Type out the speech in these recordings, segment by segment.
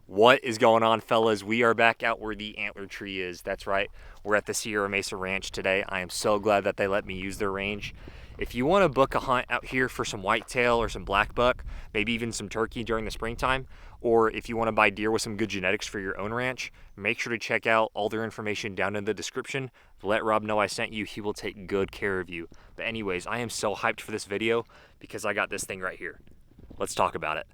What is going on, fellas? We are back out where the antler tree is. That's right, we're at the Sierra Mesa Ranch today. I am so glad that they let me use their range. If you want to book a hunt out here for some whitetail or some black buck, maybe even some turkey during the springtime, or if you want to buy deer with some good genetics for your own ranch, make sure to check out all their information down in the description. Let Rob know I sent you. He will take good care of you. But anyways, I am so hyped for this video because I got this thing right here. Let's talk about it.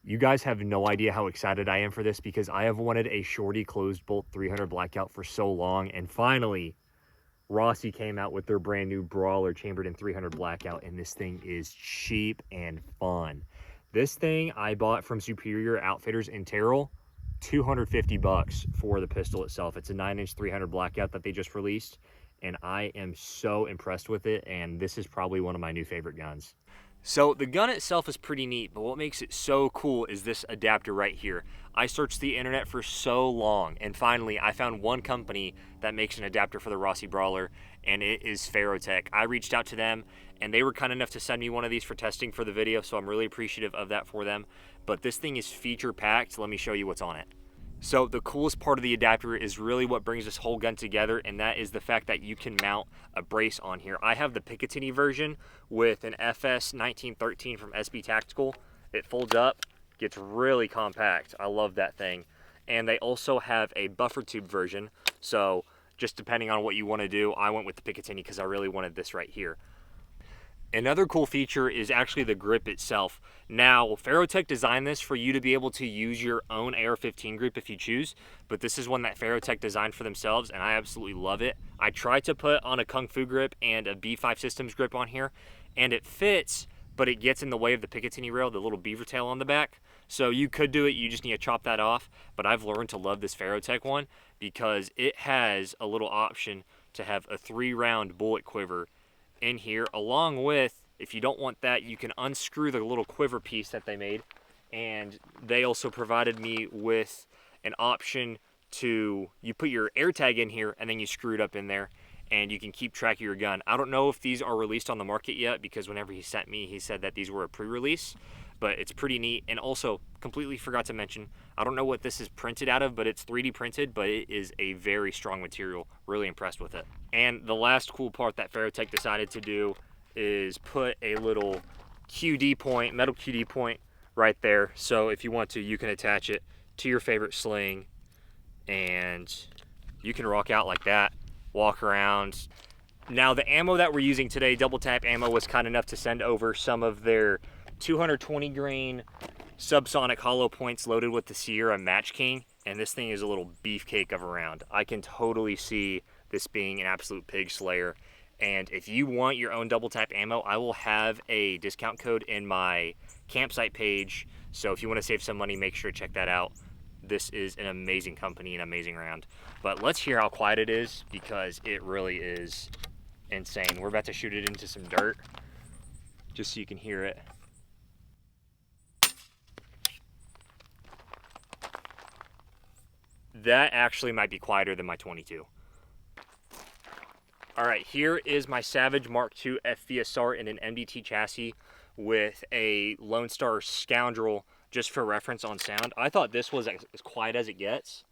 You guys have no idea how excited I am for this because I have wanted a shorty closed bolt 300 Blackout for so long, and finally Rossi came out with their brand new Brawler chambered in 300 Blackout, and this thing is cheap and fun. This thing I bought from Superior Outfitters in Terrell, 250 bucks for the pistol itself. It's a 9-inch 300 Blackout that they just released, and I am so impressed with it, and this is probably one of my new favorite guns. So the gun itself is pretty neat, but what makes it so cool is this adapter right here. I searched the internet for so long, and finally I found one company that makes an adapter for the Rossi Brawler, and it is Farrowtech. I reached out to them, and they were kind enough to send me one of these for testing for the video, so I'm really appreciative of that for them. But this thing is feature packed. Let me show you what's on it. So the coolest part of the adapter is really what brings this whole gun together, and that is the fact that you can mount a brace on here. I have the Picatinny version with an FS 1913 from SB Tactical. It folds up, gets really compact. I love that thing. And they also have a buffer tube version, so just depending on what you want to do, I went with the Picatinny because I really wanted this right here. Another cool feature is actually the grip itself. Now, Farrowtech designed this for you to be able to use your own AR-15 grip if you choose, but this is one that Farrowtech designed for themselves, and I absolutely love it. I tried to put on a Kung Fu grip and a B5 Systems grip on here, and it fits, but it gets in the way of the Picatinny rail, the little beaver tail on the back. So you could do it, you just need to chop that off, but I've learned to love this Farrowtech one because it has a little option to have a 3-round bullet quiver in here, along with, if you don't want that, you can unscrew the little quiver piece that they made, and they also provided me with an option to, you put your air tag in here and then you screw it up in there and you can keep track of your gun. I don't know if these are released on the market yet because whenever he sent me, he said that these were a pre-release, but it's pretty neat. And also, completely forgot to mention, I don't know what this is printed out of, but it's 3D printed, but it is a very strong material. Really impressed with it. And the last cool part that Farrowtech decided to do is put a little QD point, metal QD point right there. So if you want to, you can attach it to your favorite sling and you can rock out like that, walk around. Now the ammo that we're using today, Double Tap Ammo, was kind enough to send over some of their 220 grain Subsonic hollow points loaded with the Sierra Match King, and this thing is a little beefcake of a round. I can totally see this being an absolute pig slayer, and if you want your own Double Tap Ammo, I will have a discount code in my campsite page, so if you want to save some money, make sure to check that out. This is an amazing company, an amazing round. But let's hear how quiet it is because it really is insane. We're about to shoot it into some dirt just so you can hear it. That actually might be quieter than my 22. All right, here is my Savage Mark II FVSR in an MDT chassis with a Lone Star Scoundrel, just for reference on sound. I thought this was as quiet as it gets.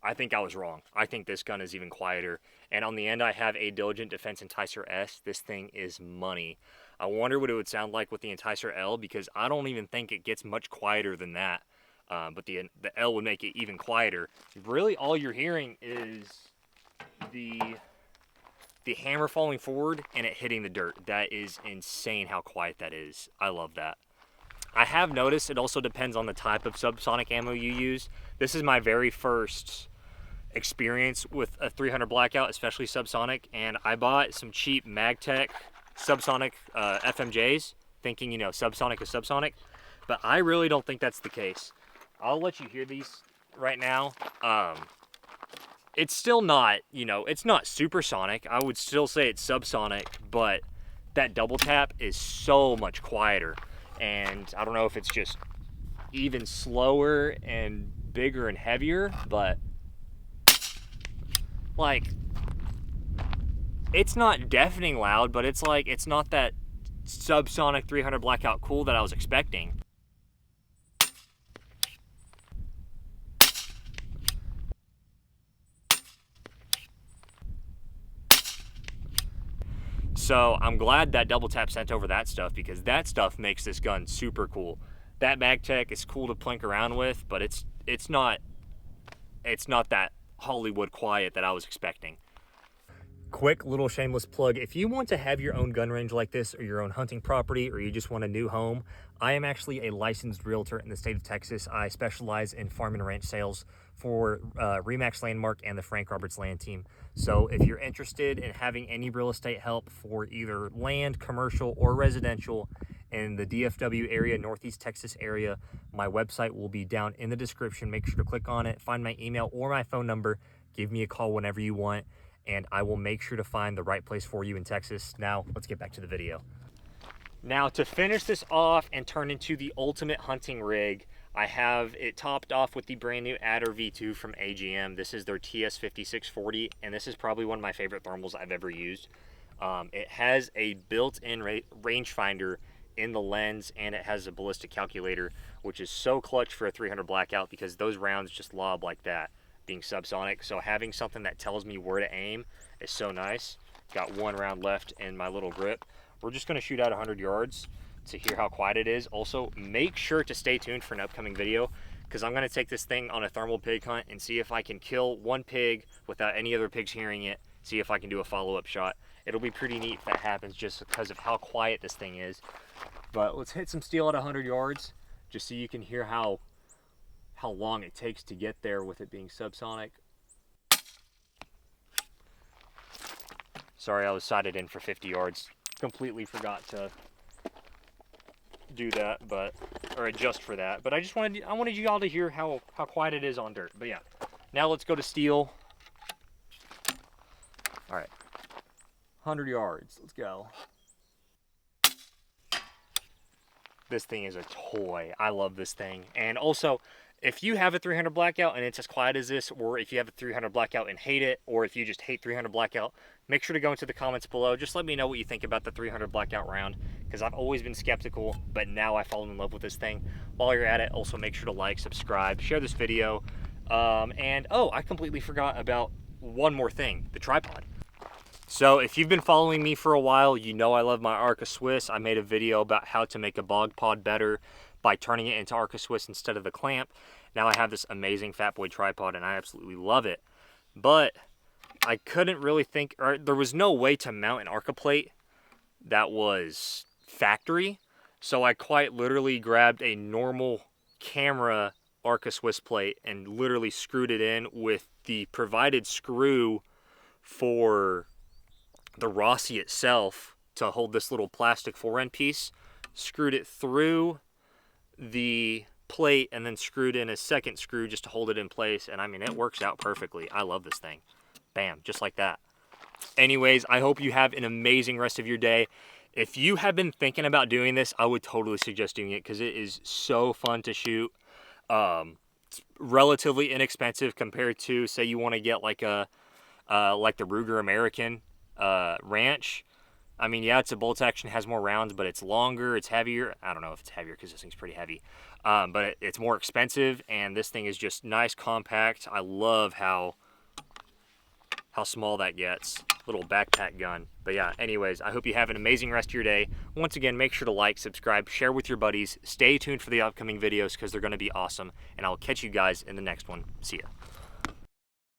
I think I was wrong. I think this gun is even quieter. And on the end, I have a Diligent Defense Enticer S. This thing is money. I wonder what it would sound like with the Enticer L because I don't even think it gets much quieter than that. But the L would make it even quieter. Really, all you're hearing is the hammer falling forward and it hitting the dirt. That is insane how quiet that is. I love that. I have noticed it also depends on the type of subsonic ammo you use. This is my very first experience with a 300 Blackout, especially subsonic, and I bought some cheap Magtech subsonic FMJs, thinking, you know, subsonic is subsonic, but I really don't think that's the case. I'll let you hear these right now. It's still not, you know, it's not supersonic. I would still say it's subsonic, but that double tap is so much quieter. And I don't know if it's just even slower and bigger and heavier, but like, it's not deafening loud, but it's like, it's not that subsonic 300 Blackout cool that I was expecting. So I'm glad that Double Tap sent over that stuff, because that stuff makes this gun super cool. That MagTech is cool to plink around with, but it's not that Hollywood quiet that I was expecting. Quick little shameless plug. If you want to have your own gun range like this, or your own hunting property, or you just want a new home, I am actually a licensed realtor in the state of Texas. I specialize in farm and ranch sales for Remax Landmark and the Frank Roberts Land Team. So if you're interested in having any real estate help for either land, commercial, or residential in the DFW area, Northeast Texas area, my website will be down in the description. Make sure to click on it, find my email or my phone number, give me a call whenever you want, and I will make sure to find the right place for you in Texas. Now, let's get back to the video. Now, to finish this off and turn into the ultimate hunting rig, I have it topped off with the brand new Adder V2 from AGM. This is their TS5640, and this is probably one of my favorite thermals I've ever used. It has a built-in rangefinder in the lens, and it has a ballistic calculator, which is so clutch for a 300 Blackout, because those rounds just lob like that, being subsonic. So having something that tells me where to aim is so nice. Got one round left in my little grip. We're just going to shoot out 100 yards to hear how quiet it is. Also, make sure to stay tuned for an upcoming video, because I'm going to take this thing on a thermal pig hunt and see if I can kill one pig without any other pigs hearing it, see if I can do a follow-up shot. It'll be pretty neat if that happens, just because of how quiet this thing is. But let's hit some steel at 100 yards just so you can hear how long it takes to get there with it being subsonic. Sorry, I was sighted in for 50 yards. Completely forgot to do that, or adjust for that. But I wanted you all to hear how quiet it is on dirt. But yeah, now let's go to steel. All right, 100 yards, let's go. This thing is a toy. I love this thing. And also, if you have a 300 Blackout and it's as quiet as this, or if you have a 300 Blackout and hate it, or if you just hate 300 Blackout, make sure to go into the comments below. Just let me know what you think about the 300 Blackout round, because I've always been skeptical, but now I fall in love with this thing. While you're at it, also make sure to like, subscribe, share this video. And oh, I completely forgot about one more thing, the tripod. So if you've been following me for a while, you know I love my Arca-Swiss. I made a video about how to make a bog pod better by turning it into Arca-Swiss instead of the clamp. Now I have this amazing Fat Boy tripod, and I absolutely love it. But I couldn't really think, or there was no way to mount an Arca plate that was factory. So I quite literally grabbed a normal camera Arca-Swiss plate and literally screwed it in with the provided screw for the Rossi itself to hold this little plastic fore-end piece. Screwed it through the plate and then screwed in a second screw just to hold it in place, and I mean, it works out perfectly. I love this thing. Bam, just like that. Anyways, I hope you have an amazing rest of your day. If you have been thinking about doing this, I would totally suggest doing it, because it is so fun to shoot. It's relatively inexpensive compared to, say you want to get like the Ruger American Ranch. I mean, yeah, it's a bolt action, has more rounds, but it's longer, it's heavier. I don't know if it's heavier, because this thing's pretty heavy. But it's more expensive, and this thing is just nice, compact. I love how small that gets. Little backpack gun. But yeah, anyways, I hope you have an amazing rest of your day. Once again, make sure to like, subscribe, share with your buddies. Stay tuned for the upcoming videos, because they're going to be awesome. And I'll catch you guys in the next one. See ya.